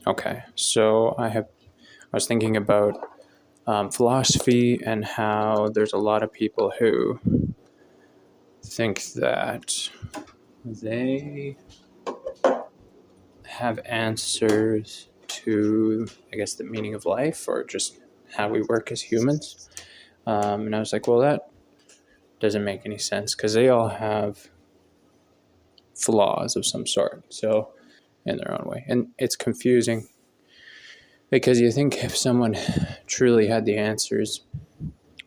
Okay, so I was thinking about philosophy and how there's a lot of people who think that they have answers to, I guess, the meaning of life or just how we work as humans. And I was like, well, that doesn't make any sense because they all have flaws of some sort. So, in their own way. And it's confusing because you think if someone truly had the answers,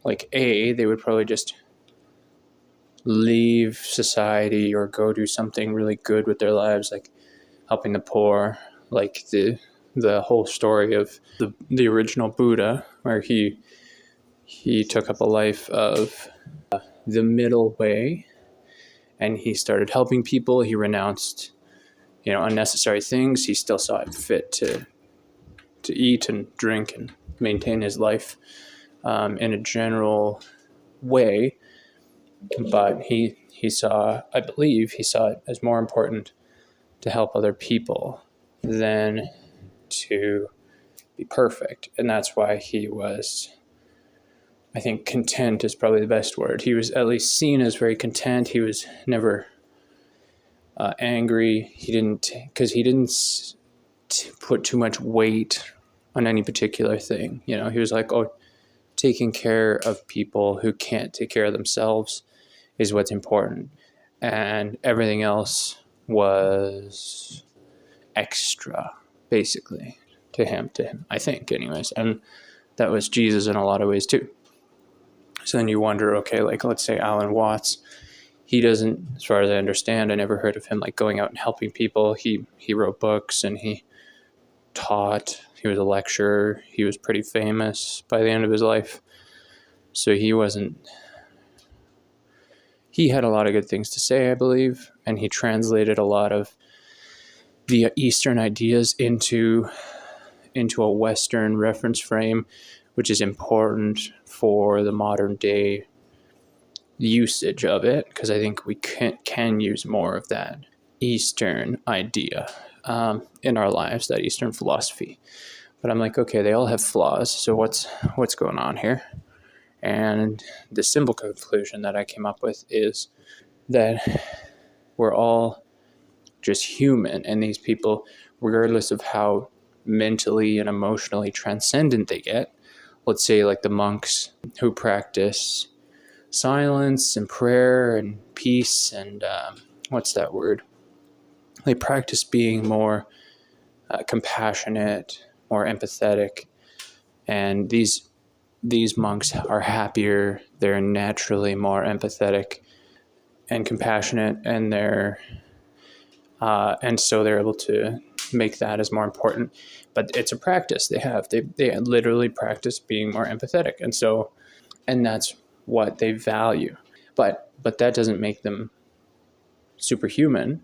like they would probably just leave society or go do something really good with their lives, like helping the poor, like the whole story of the original Buddha, where he took up a life of the middle way, and he started helping people. He renounced, unnecessary things. He still saw it fit to eat and drink and maintain his life in a general way, but he saw, I believe, he saw it as more important to help other people than to be perfect. And that's why he was, I think, content is probably the best word. He was at least seen as very content. He was never angry. He didn't put too much weight on any particular thing. He was like, taking care of people who can't take care of themselves is what's important. And everything else was extra, basically, to him, I think, anyways. And that was Jesus in a lot of ways, too. So then you wonder, okay, like, let's say Alan Watts, he doesn't, as far as I understand, I never heard of him, like, going out and helping people. He wrote books and he taught. He was a lecturer. He was pretty famous by the end of his life. So he had a lot of good things to say, I believe, and he translated a lot of the Eastern ideas into a Western reference frame, which is important for the modern day usage of it, because I think we can use more of that Eastern idea in our lives, that Eastern philosophy. But I'm like, okay, they all have flaws, so what's going on here? And the simple conclusion that I came up with is that we're all just human, and these people, regardless of how mentally and emotionally transcendent they get, let's say like the monks who practice silence and prayer and peace and what's that word? They practice being more compassionate, more empathetic, and these monks are happier. They're naturally more empathetic and compassionate, and so they're able to make that as more important. But it's a practice they have. They literally practice being more empathetic, and that's what they value. But that doesn't make them superhuman.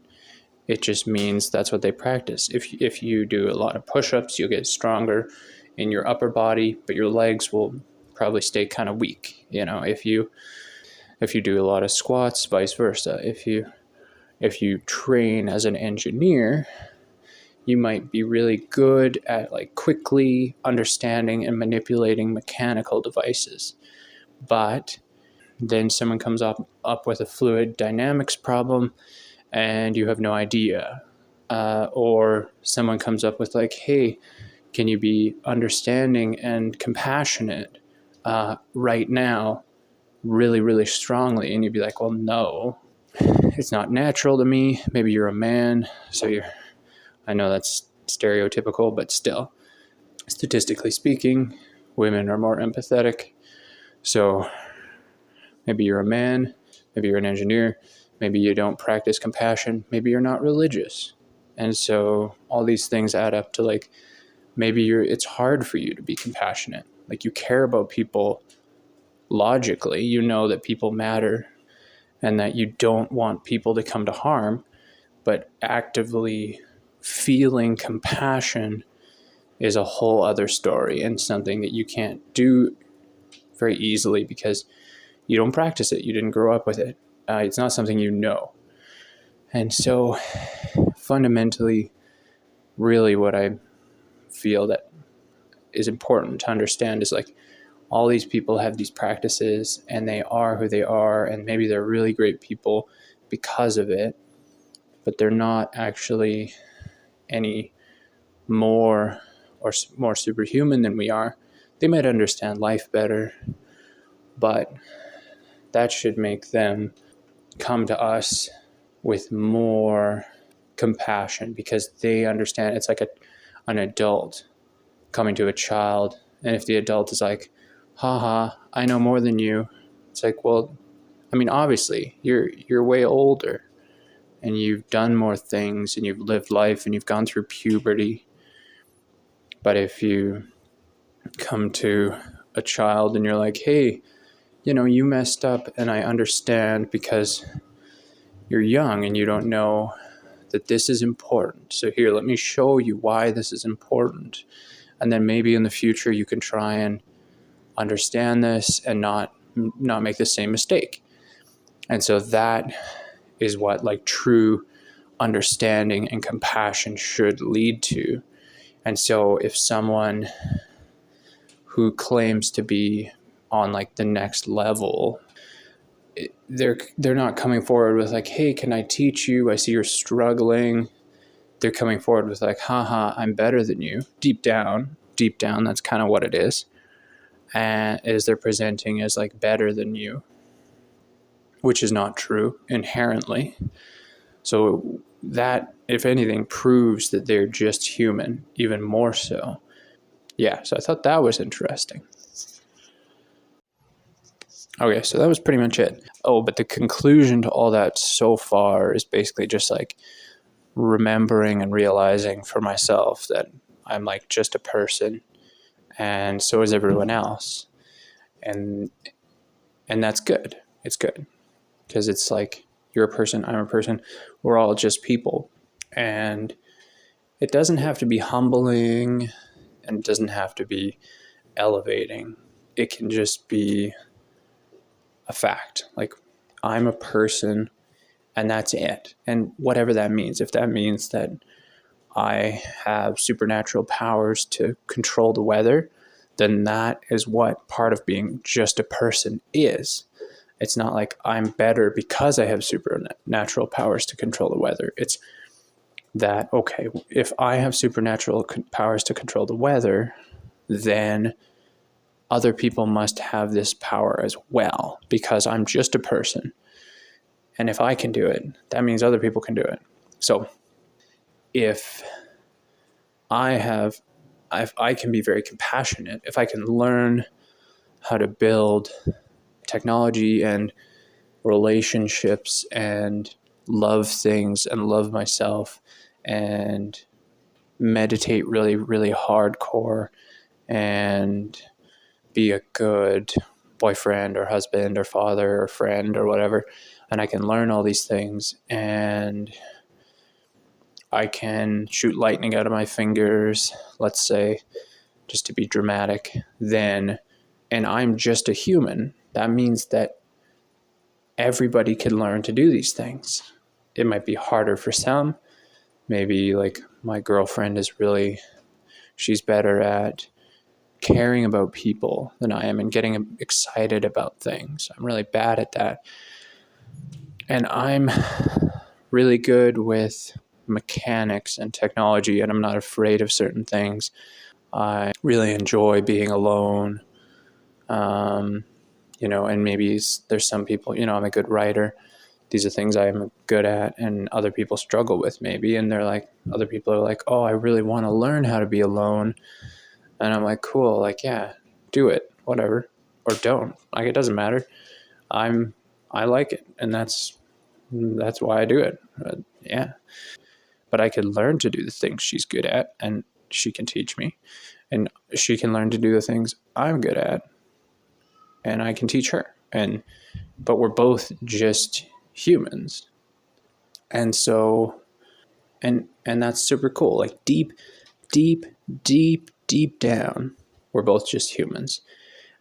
It just means that's what they practice. If you do a lot of push-ups, you'll get stronger in your upper body, but your legs will probably stay kind of weak. If you do a lot of squats, vice versa. If you train as an engineer, you might be really good at like quickly understanding and manipulating mechanical devices. But then someone comes up with a fluid dynamics problem and you have no idea. Or someone comes up with like, hey, can you be understanding and compassionate right now really, really strongly? And you'd be like, well, no, it's not natural to me. Maybe you're a man, so I know that's stereotypical, but still, statistically speaking, women are more empathetic. So maybe you're a man, maybe you're an engineer, maybe you don't practice compassion, maybe you're not religious. And so all these things add up to like, maybe it's hard for you to be compassionate. Like you care about people logically, you know that people matter and that you don't want people to come to harm, but actively feeling compassion is a whole other story and something that you can't do very easily because you don't practice it. You didn't grow up with it. It's not something you know. And so fundamentally, really what I feel that is important to understand is like all these people have these practices and they are who they are, and maybe they're really great people because of it, but they're not actually any more or more superhuman than we are. They might understand life better, but that should make them come to us with more compassion because they understand. It's like an adult coming to a child, and if the adult is like, haha, I know more than you, it's like, well, I mean, obviously you're way older and you've done more things and you've lived life and you've gone through puberty. But if you come to a child and you're like, hey, you messed up and I understand because you're young and you don't know that this is important. So here, let me show you why this is important. And then maybe in the future you can try and understand this and not make the same mistake. And so that is what like true understanding and compassion should lead to. And so if someone who claims to be on like the next level, they're not coming forward with like, hey, can I teach you? I see you're struggling. They're coming forward with like, haha, I'm better than you. Deep down, that's kind of what it is. And is they're presenting as like better than you, which is not true inherently. So that, if anything, proves that they're just human, even more so. Yeah, so I thought that was interesting. Okay, so that was pretty much it. Oh, but the conclusion to all that so far is basically just like remembering and realizing for myself that I'm like just a person, and so is everyone else. And that's good. It's good. Because it's like, you're a person, I'm a person, we're all just people. And it doesn't have to be humbling and it doesn't have to be elevating. It can just be a fact. Like, I'm a person and that's it. And whatever that means, if that means that I have supernatural powers to control the weather, then that is what part of being just a person is. It's not like I'm better because I have supernatural powers to control the weather. It's that, okay, if I have supernatural powers to control the weather, then other people must have this power as well because I'm just a person. And if I can do it, that means other people can do it. So if I can be very compassionate, if I can learn how to build technology and relationships and love things and love myself and meditate really, really hardcore and be a good boyfriend or husband or father or friend or whatever, and I can learn all these things and I can shoot lightning out of my fingers, let's say, just to be dramatic, then, and I'm just a human, that means that everybody can learn to do these things. It might be harder for some. Maybe like my girlfriend she's better at caring about people than I am and getting excited about things. I'm really bad at that. And I'm really good with mechanics and technology, and I'm not afraid of certain things. I really enjoy being alone. And maybe there's some people, I'm a good writer. These are things I'm good at and other people struggle with maybe. And other people are like, oh, I really want to learn how to be alone. And I'm like, cool. Like, yeah, do it, whatever, or don't. Like, it doesn't matter. I like it. And that's why I do it. Yeah. But I could learn to do the things she's good at and she can teach me, and she can learn to do the things I'm good at and I can teach her. But we're both just humans. And so, and that's super cool. Like deep down, we're both just humans.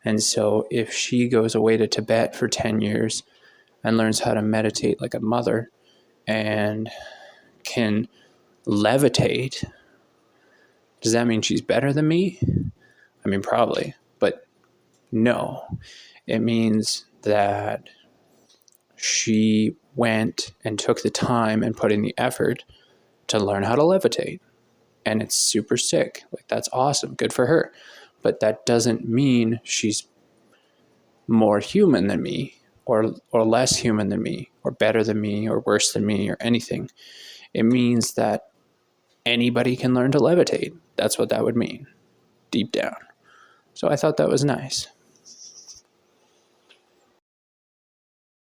And so if she goes away to Tibet for 10 years and learns how to meditate like a mother and can levitate Does that mean she's better than me? I mean, probably, but no. It means that she went and took the time and put in the effort to learn how to levitate. And it's super sick. Like, that's awesome. Good for her. But that doesn't mean she's more human than me, or less human than me, or better than me, or worse than me, or anything. It means that anybody can learn to levitate. That's what that would mean, deep down. So I thought that was nice.